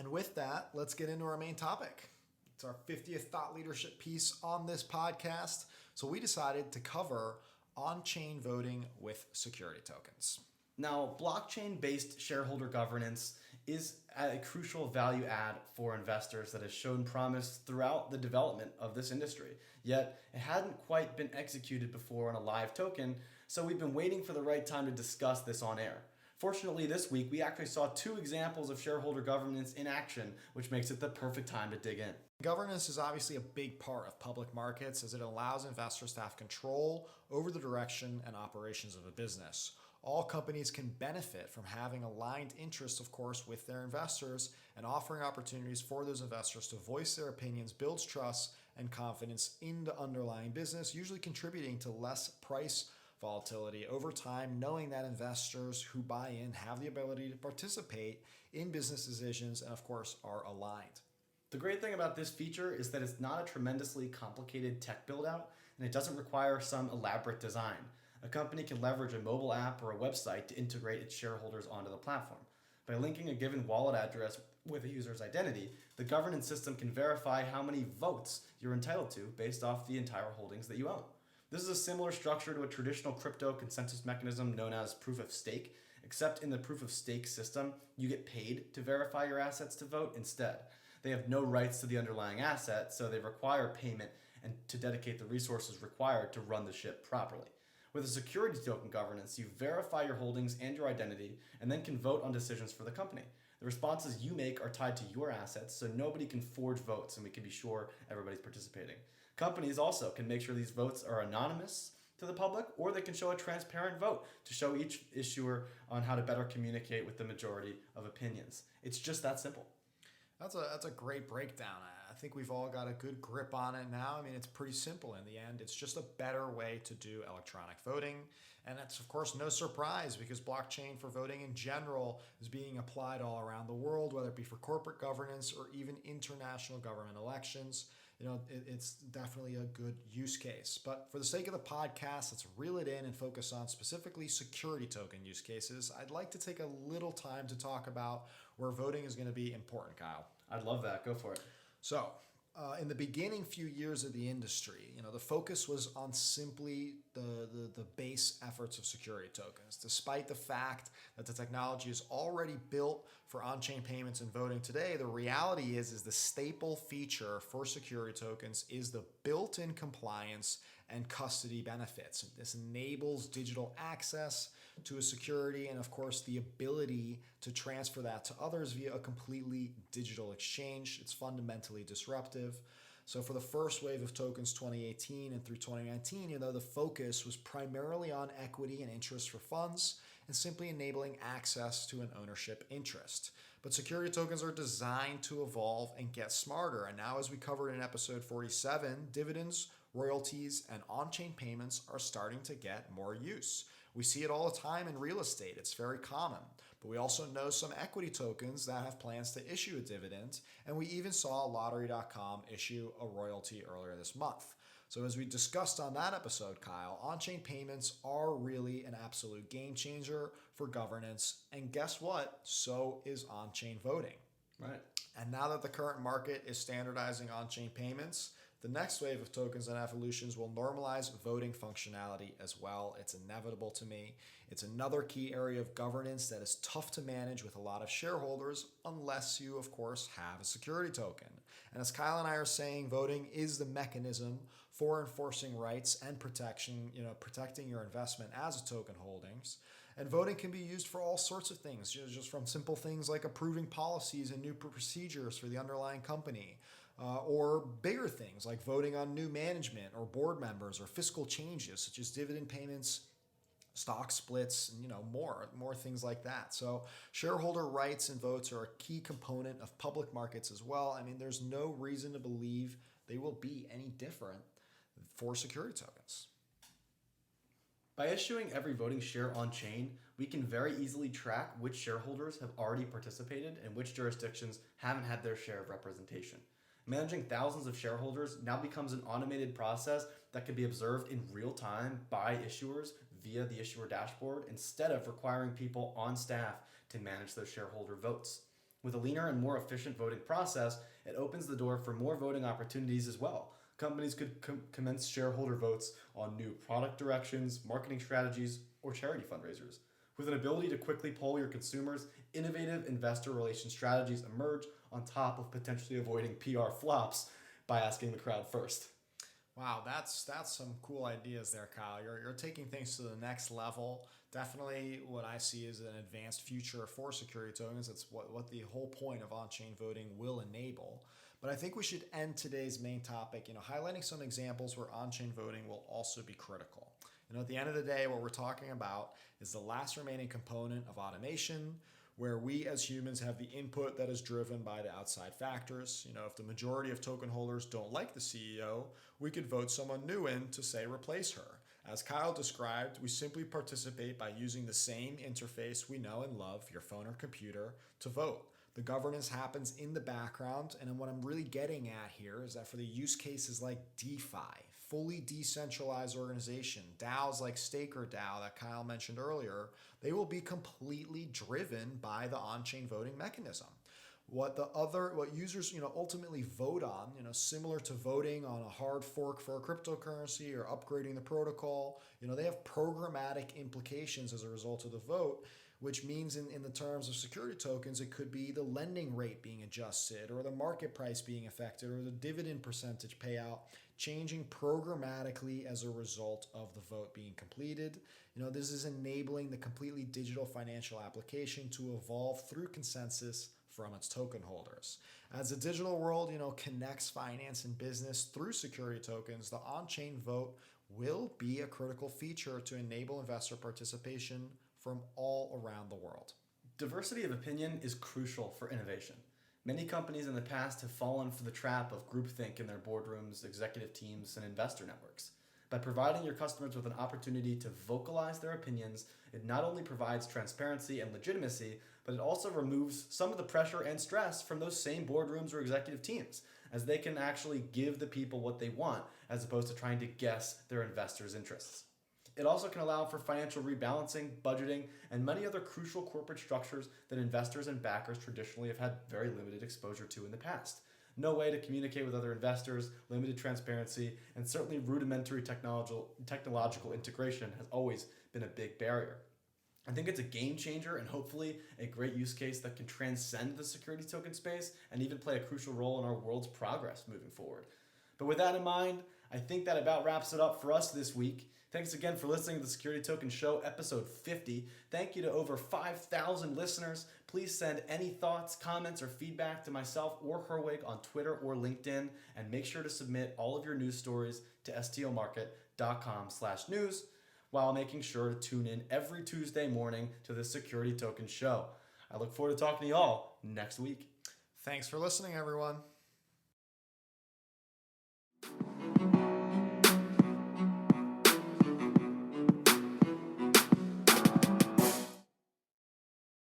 And with that, let's get into our main topic. It's our 50th thought leadership piece on this podcast. So we decided to cover on-chain voting with security tokens. Now, blockchain-based shareholder governance is a crucial value add for investors that has shown promise throughout the development of this industry. Yet, it hadn't quite been executed before on a live token, so we've been waiting for the right time to discuss this on air. Fortunately, this week, we actually saw 2 examples of shareholder governance in action, which makes it the perfect time to dig in. Governance is obviously a big part of public markets as it allows investors to have control over the direction and operations of a business. All companies can benefit from having aligned interests, of course, with their investors and offering opportunities for those investors to voice their opinions builds trust and confidence in the underlying business, usually contributing to less price volatility over time, knowing that investors who buy in have the ability to participate in business decisions and, of course, are aligned. The great thing about this feature is that it's not a tremendously complicated tech build-out, and it doesn't require some elaborate design. A company can leverage a mobile app or a website to integrate its shareholders onto the platform. By linking a given wallet address with a user's identity, the governance system can verify how many votes you're entitled to based off the entire holdings that you own. This is a similar structure to a traditional crypto consensus mechanism known as proof of stake, except in the proof of stake system, you get paid to verify your assets to vote instead. They have no rights to the underlying asset, so they require payment and to dedicate the resources required to run the ship properly. With a security token governance, you verify your holdings and your identity, and then can vote on decisions for the company. The responses you make are tied to your assets, so nobody can forge votes, and we can be sure everybody's participating. Companies also can make sure these votes are anonymous to the public, or they can show a transparent vote to show each issuer on how to better communicate with the majority of opinions. It's just that simple. That's a great breakdown. I think we've all got a good grip on it now. I mean, it's pretty simple in the end. It's just a better way to do electronic voting. And it's, of course, no surprise because blockchain for voting in general is being applied all around the world, whether it be for corporate governance or even international government elections. It's definitely a good use case. But for the sake of the podcast, let's reel it in and focus on specifically security token use cases. I'd like to take a little time to talk about where voting is going to be important, Kyle. I'd love that. Go for it. So, in the beginning few years of the industry, the focus was on simply the base efforts of security tokens. Despite the fact that the technology is already built for on-chain payments and voting today, the reality is the staple feature for security tokens is the built-in compliance and custody benefits. This enables digital access to a security and, of course, the ability to transfer that to others via a completely digital exchange. It's fundamentally disruptive. So for the first wave of tokens 2018 and through 2019, the focus was primarily on equity and interest for funds and simply enabling access to an ownership interest. But security tokens are designed to evolve and get smarter. And now, as we covered in episode 47, dividends, royalties, and on-chain payments are starting to get more use. We see it all the time in real estate. It's very common. But we also know some equity tokens that have plans to issue a dividend. And we even saw Lottery.com issue a royalty earlier this month. So as we discussed on that episode, Kyle, on-chain payments are really an absolute game changer for governance. And guess what? So is on-chain voting. Right. And now that the current market is standardizing on-chain payments, the next wave of tokens and evolutions will normalize voting functionality as well. It's inevitable to me. It's another key area of governance that is tough to manage with a lot of shareholders unless you, of course, have a security token. And as Kyle and I are saying, voting is the mechanism for enforcing rights and protecting your investment as a token holdings. And voting can be used for all sorts of things, just from simple things like approving policies and new procedures for the underlying company, or bigger things like voting on new management or board members or fiscal changes such as dividend payments, stock splits, and more things like that. So shareholder rights and votes are a key component of public markets as well. I mean, there's no reason to believe they will be any different for security tokens. By issuing every voting share on-chain, we can very easily track which shareholders have already participated and which jurisdictions haven't had their share of representation. Managing thousands of shareholders now becomes an automated process that can be observed in real time by issuers via the issuer dashboard instead of requiring people on staff to manage those shareholder votes. With a leaner and more efficient voting process, it opens the door for more voting opportunities as well. Companies could commence shareholder votes on new product directions, marketing strategies, or charity fundraisers. With an ability to quickly poll your consumers, innovative investor relations strategies emerge on top of potentially avoiding PR flops by asking the crowd first. Wow, that's some cool ideas there, Kyle. You're taking things to the next level. Definitely what I see is an advanced future for security tokens. It's what the whole point of on-chain voting will enable. But I think we should end today's main topic, highlighting some examples where on-chain voting will also be critical. At the end of the day, what we're talking about is the last remaining component of automation, where we as humans have the input that is driven by the outside factors. If the majority of token holders don't like the CEO, we could vote someone new in to, say, replace her. As Kyle described, we simply participate by using the same interface we know and love, your phone or computer, to vote. The governance happens in the background, and what I'm really getting at here is that for the use cases like DeFi, fully decentralized organization, DAOs like Staker DAO that Kyle mentioned earlier, they will be completely driven by the on-chain voting mechanism. What users ultimately vote on, similar to voting on a hard fork for a cryptocurrency or upgrading the protocol, they have programmatic implications as a result of the vote, which means in the terms of security tokens, it could be the lending rate being adjusted or the market price being affected or the dividend percentage payout changing programmatically as a result of the vote being completed. This is enabling the completely digital financial application to evolve through consensus from its token holders. As the digital world, connects finance and business through security tokens, the on-chain vote will be a critical feature to enable investor participation from all around the world. Diversity of opinion is crucial for innovation. Many companies in the past have fallen for the trap of groupthink in their boardrooms, executive teams, and investor networks. By providing your customers with an opportunity to vocalize their opinions, it not only provides transparency and legitimacy, but it also removes some of the pressure and stress from those same boardrooms or executive teams, as they can actually give the people what they want, as opposed to trying to guess their investors' interests. It also can allow for financial rebalancing, budgeting, and many other crucial corporate structures that investors and backers traditionally have had very limited exposure to in the past. No way to communicate with other investors, limited transparency, and certainly rudimentary technological integration has always been a big barrier. I think it's a game changer and hopefully a great use case that can transcend the security token space and even play a crucial role in our world's progress moving forward. But with that in mind, I think that about wraps it up for us this week. Thanks again for listening to the Security Token Show, episode 50. Thank you to over 5,000 listeners. Please send any thoughts, comments, or feedback to myself or Herwig on Twitter or LinkedIn, and make sure to submit all of your news stories to stomarket.com/news while making sure to tune in every Tuesday morning to the Security Token Show. I look forward to talking to you all next week. Thanks for listening, everyone.